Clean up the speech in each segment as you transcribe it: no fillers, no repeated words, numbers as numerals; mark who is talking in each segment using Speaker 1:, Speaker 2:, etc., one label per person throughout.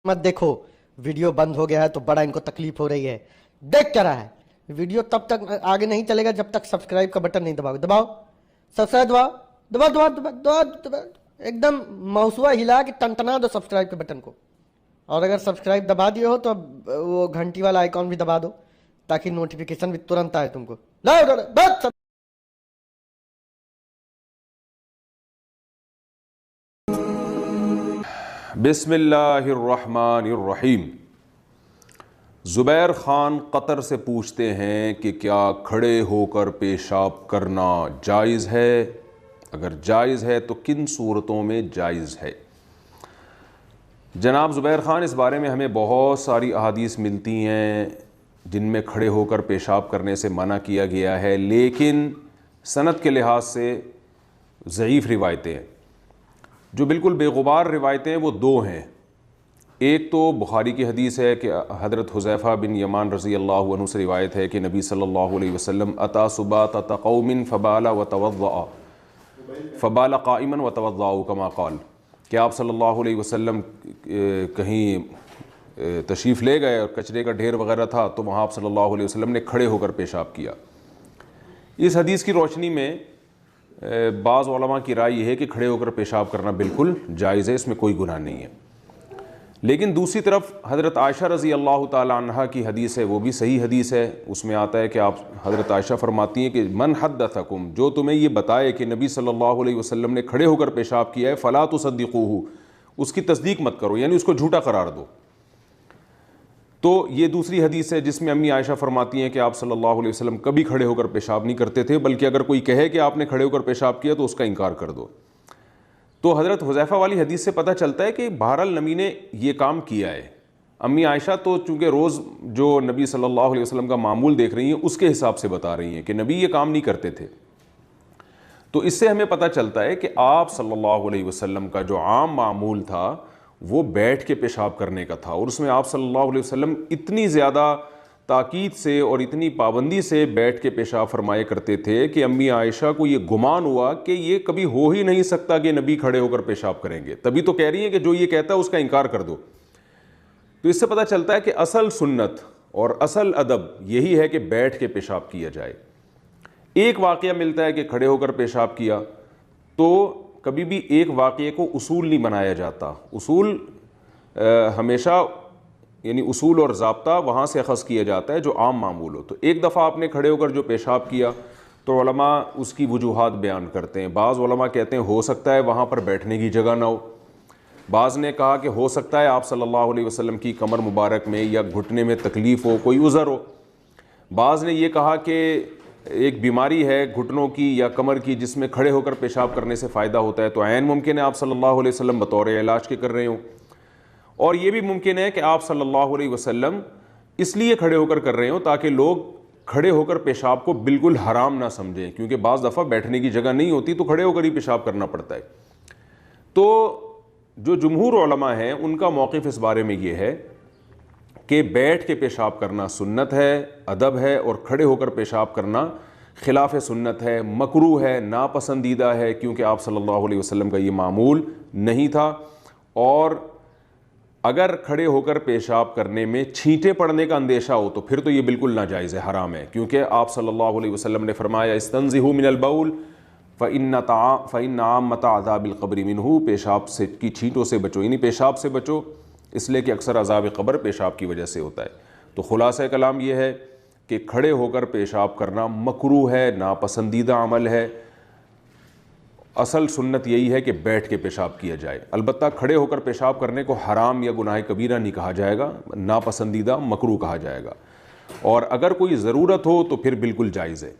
Speaker 1: मत देखो, वीडियो बंद हो गया है तो बड़ा इनको तकलीफ हो रही है। देख क्या रहा है वीडियो, तब तक आगे नहीं चलेगा जब तक सब्सक्राइब का बटन नहीं दबाओगे। दबाओ, सब्सक्राइब दबाओ, दबाओ दबाओ दबाओ दबाओ दबाओ, एकदम मौसुआ हिला के टनटना दो सब्सक्राइब के बटन को। और अगर सब्सक्राइब दबा दिए हो तो वो घंटी वाला आइकॉन भी दबा दो ताकि नोटिफिकेशन भी तुरंत आए तुमको। बस
Speaker 2: बिस्मिल्लाहिर्रहमानिर्रहीम। ज़ुबैर ख़ान कतर से पूछते हैं कि क्या खड़े होकर पेशाब करना जायज़ है? अगर जायज़ है तो किन सूरतों में जायज़ है? जनाब ज़ुबैर ख़ान, इस बारे में हमें बहुत सारी अहादीस मिलती हैं जिनमें खड़े होकर पेशाब करने से मना किया गया है, लेकिन सनद के लिहाज से ज़ईफ़ रिवायतें हैं। जो बिल्कुल बेगुबार रिवायतें वो दो हैं। एक तो बुखारी की हदीस है कि हज़रत हुज़ैफ़ा बिन यमान रज़ी अल्लाह अन्हु से रिवायत है कि नबी सल्लल्लाहु अलैहि वसल्लम अता सुबाता क़ौमिन फ़बाला व तवज़्ज़अ फ़बाला क़ाइमन व तवज़्ज़अ कमा क़ाल, कि आप सल्लल्लाहु अलैहि वसल्लम कहीं तशरीफ़ ले गए और कचरे का ढेर वगैरह था तो वहाँ आप सल्लल्लाहु अलैहि वसल्लम ने खड़े होकर पेशाब किया। इस हदीस की रोशनी में बाज़ उलमा की राय यह है कि खड़े होकर पेशाब करना बिल्कुल जायज़ है, इसमें कोई गुनाह नहीं है। लेकिन दूसरी तरफ हज़रत आयशा रज़ी अल्लाह ताला अन्हा की हदीस है, वो भी सही हदीस है। उसमें आता है कि आप हज़रत आयशा फरमाती हैं कि मन हद्दथकुम, जो तुम्हें ये बताए कि नबी सल्लल्लाहु अलैहि वसल्लम ने खड़े होकर पेशाब किया है, फ़ला तुसद्दिक़ूहु, उसकी तस्दीक मत करो, यानी उसको झूठा करार दो। तो ये दूसरी हदीस है जिसमें अम्मी आयशा फरमाती हैं कि आप सल्लल्लाहु अलैहि वसल्लम कभी खड़े होकर पेशाब नहीं करते थे, बल्कि अगर कोई कहे कि आपने खड़े होकर पेशाब किया तो उसका इनकार कर दो। तो हज़रत हुज़ैफ़ा वाली हदीस से पता चलता है कि बहरहाल नबी ने ये काम किया है। अम्मी आयशा तो चूँकि रोज़ जो नबी सल्लल्लाहु अलैहि वसल्लम का मामूल देख रही हैं उसके हिसाब से बता रही हैं कि नबी ये काम नहीं करते थे। तो इससे हमें पता चलता है कि आप सल्लल्लाहु अलैहि वसल्लम का जो आम मामूल था वो बैठ के पेशाब करने का था, और उसमें आप सल्लल्लाहु अलैहि वसल्लम इतनी ज़्यादा ताकीद से और इतनी पाबंदी से बैठ के पेशाब फरमाए करते थे कि अम्मी आयशा को ये गुमान हुआ कि ये कभी हो ही नहीं सकता कि नबी खड़े होकर पेशाब करेंगे। तभी तो कह रही हैं कि जो ये कहता है उसका इनकार कर दो। तो इससे पता चलता है कि असल सुन्नत और असल अदब यही है कि बैठ के पेशाब किया जाए। एक वाक़या मिलता है कि खड़े होकर पेशाब किया, तो कभी भी एक वाक़ये को उसूल नहीं बनाया जाता। उसूल हमेशा यानी उसूल और ज़ाब्ता वहाँ से अख़ज़ किया जाता है जो आम मामूल हो। तो एक दफ़ा आपने खड़े होकर जो पेशाब किया तो उलमा उसकी वजूहात बयान करते हैं। बाज़ उलमा कहते हैं हो सकता है वहाँ पर बैठने की जगह ना हो। बाज़ ने कहा कि हो सकता है आप सल्लल्लाहु अलैहि वसल्लम की कमर मुबारक में या घुटने में तकलीफ़ हो, कोई उज़र हो। बाज़ ने यह कहा कि एक बीमारी है घुटनों की या कमर की जिसमें खड़े होकर पेशाब करने से फ़ायदा होता है, तो ऐन मुमकिन है आप सल्लल्लाहु अलैहि वसल्लम बतौर इलाज के कर रहे हो। और ये भी मुमकिन है कि आप सल्लल्लाहु अलैहि वसल्लम इसलिए खड़े होकर कर रहे हो ताकि लोग खड़े होकर पेशाब को बिल्कुल हराम ना समझें, क्योंकि बाज़ दफ़ा बैठने की जगह नहीं होती तो खड़े होकर ही पेशाब करना पड़ता है। तो जो जमहूर उलमा हैं उनका मौक़िफ़ इस बारे में ये है कि बैठ के पेशाब करना सुन्नत है, अदब है, और खड़े होकर पेशाब करना खिलाफ सुन्नत है, मकरूह है, नापसंदीदा है, क्योंकि आप सल्लल्लाहु अलैहि वसल्लम का ये मामूल नहीं था। और अगर खड़े होकर पेशाब करने में छींटे पड़ने का अंदेशा हो तो फिर तो ये बिल्कुल नाजायज़ है, हराम है, क्योंकि आप सल्लल्लाहु अलैहि वसल्लम ने फरमाया इस्तंज़िहू मिनल बउल फ़इन्न आम्मत अज़ाबिल क़ब्रि मिन्हु, पेशाब से की छींटों से बचो, यानी पेशाब से बचो, इसलिए कि अक्सर अज़ाब क़ब्र पेशाब की वजह से होता है। तो खुलासा कलाम यह है कि खड़े होकर पेशाब करना मकरूह है, नापसंदीदा अमल है। असल सुन्नत यही है कि बैठ के पेशाब किया जाए। अलबत्ता खड़े होकर पेशाब करने को हराम या गुनाह कबीरा नहीं कहा जाएगा, नापसंदीदा मकरूह कहा जाएगा। और अगर कोई ज़रूरत हो तो फिर बिल्कुल जायज़ है।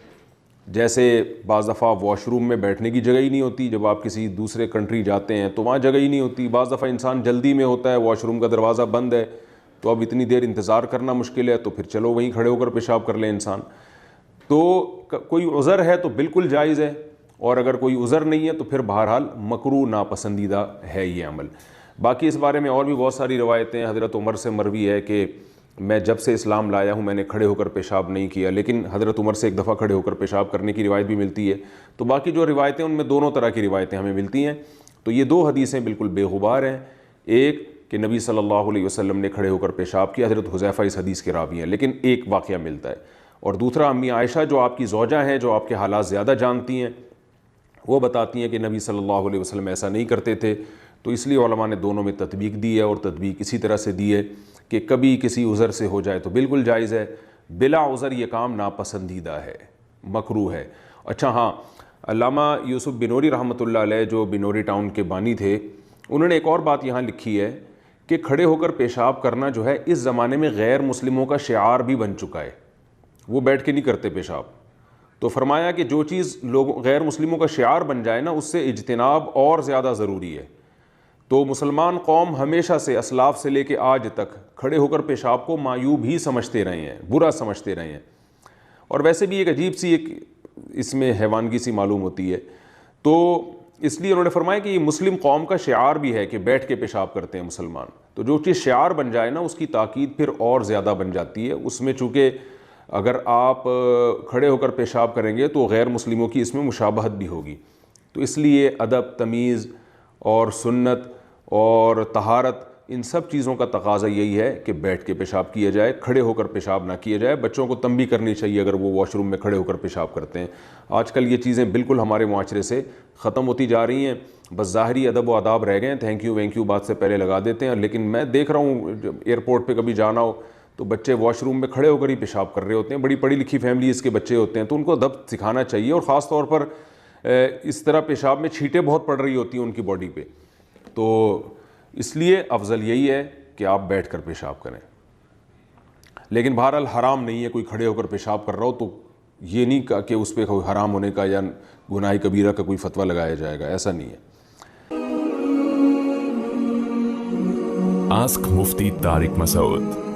Speaker 2: जैसे बाज़ दफ़ा वॉशरूम में बैठने की जगह ही नहीं होती, जब आप किसी दूसरे कंट्री जाते हैं तो वहाँ जगह ही नहीं होती। बाज़ दफ़ा इंसान जल्दी में होता है, वॉशरूम का दरवाज़ा बंद है, तो अब इतनी देर इंतज़ार करना मुश्किल है, तो फिर चलो वहीं खड़े होकर पेशाब कर ले इंसान। तो कोई उज़र है तो बिल्कुल जायज़ है, और अगर कोई उज़र नहीं है तो फिर बहरहाल मकरूह नापसंदीदा है ये अमल। बाकी इस बारे में और भी बहुत सारी रवायतें हज़रत उमर से मरवी है कि मैं जब से इस्लाम लाया हूँ मैंने खड़े होकर पेशाब नहीं किया, लेकिन हज़रत उमर से एक दफ़ा खड़े होकर पेशाब करने की रिवायत भी मिलती है। तो बाकी जो रिवायतें उनमें दोनों तरह की रिवायतें हमें मिलती हैं। तो ये दो हदीसें बिल्कुल बेगुबार हैं। एक کہ نبی صلی اللہ علیہ وسلم نے کھڑے ہو کر پیشاب کیا. حضرت حذیفہ اس حدیث کے راوی ہیں, لیکن ایک واقعہ ملتا ہے. اور دوسرا امی عائشہ جو آپ کی زوجہ ہیں, جو آپ کے حالات زیادہ جانتی ہیں, وہ بتاتی ہیں کہ نبی صلی اللہ علیہ وسلم ایسا نہیں کرتے تھے. تو اس لیے علماء نے دونوں میں تطبیق دی ہے, اور تطبیق اسی طرح سے دی ہے کہ کبھی کسی عذر سے ہو جائے تو بالکل جائز ہے, بلا عذر یہ کام ناپسندیدہ ہے, مکروہ ہے. اچھا ہاں, علامہ یوسف بنوری رحمۃ اللہ علیہ جو بنوری ٹاؤن کے بانی تھے, انہوں نے ایک اور بات یہاں لکھی ہے کہ کھڑے ہو کر پیشاب کرنا جو ہے اس زمانے میں غیر مسلموں کا شعار بھی بن چکا ہے. وہ بیٹھ کے نہیں کرتے پیشاب. تو فرمایا کہ جو چیز غیر مسلموں کا شعار بن جائے نا, اس سے اجتناب اور زیادہ ضروری ہے. تو مسلمان قوم ہمیشہ سے اسلاف سے لے کے آج تک کھڑے ہو کر پیشاب کو معیوب ہی سمجھتے رہے ہیں, برا سمجھتے رہے ہیں. اور ویسے بھی ایک عجیب سی ایک اس میں حیوانگی سی معلوم ہوتی ہے. تو اس لیے انہوں نے فرمایا کہ یہ مسلم قوم کا شعار بھی ہے کہ بیٹھ کے پیشاب کرتے ہیں مسلمان. تو جو چیز شعار بن جائے نا, اس کی تاکید پھر اور زیادہ بن جاتی ہے. اس میں چونکہ اگر آپ کھڑے ہو کر پیشاب کریں گے تو غیر مسلموں کی اس میں مشابہت بھی ہوگی. تو اس لیے ادب, تمیز اور سنت اور طہارت, ان سب چیزوں کا تقاضا یہی ہے کہ بیٹھ کے پیشاب کیا جائے, کھڑے ہو کر پیشاب نہ کیا جائے. بچوں کو تنبیہ کرنی چاہیے اگر وہ واش روم میں کھڑے ہو کر پیشاب کرتے ہیں. آج کل یہ چیزیں بالکل ہمارے معاشرے سے ختم ہوتی جا رہی ہیں, بس ظاہری ادب و آداب رہ گئے ہیں. تھینک یو بات سے پہلے لگا دیتے ہیں. لیکن میں دیکھ رہا ہوں ایئرپورٹ پہ کبھی جانا ہو تو بچے واش روم میں کھڑے ہو کر ہی پیشاب کر رہے ہوتے ہیں. بڑی پڑھی لکھی فیملیز کے بچے ہوتے ہیں, تو ان کو ادب سکھانا چاہیے. اور خاص طور پر اس طرح پیشاب میں چھینٹیں بہت پڑ رہی ہوتی ہیں ان کی باڈی پہ. تو اس لیے افضل یہی ہے کہ آپ بیٹھ کر پیشاب کریں. لیکن بہرحال حرام نہیں ہے کوئی کھڑے ہو کر پیشاب کر رہا ہو تو یہ نہیں کہا کہ اس پہ کوئی حرام ہونے کا یا گناہ کبیرہ کا کوئی فتویٰ لگایا جائے گا, ایسا نہیں ہے.
Speaker 3: آسک مفتی طارق مسعود.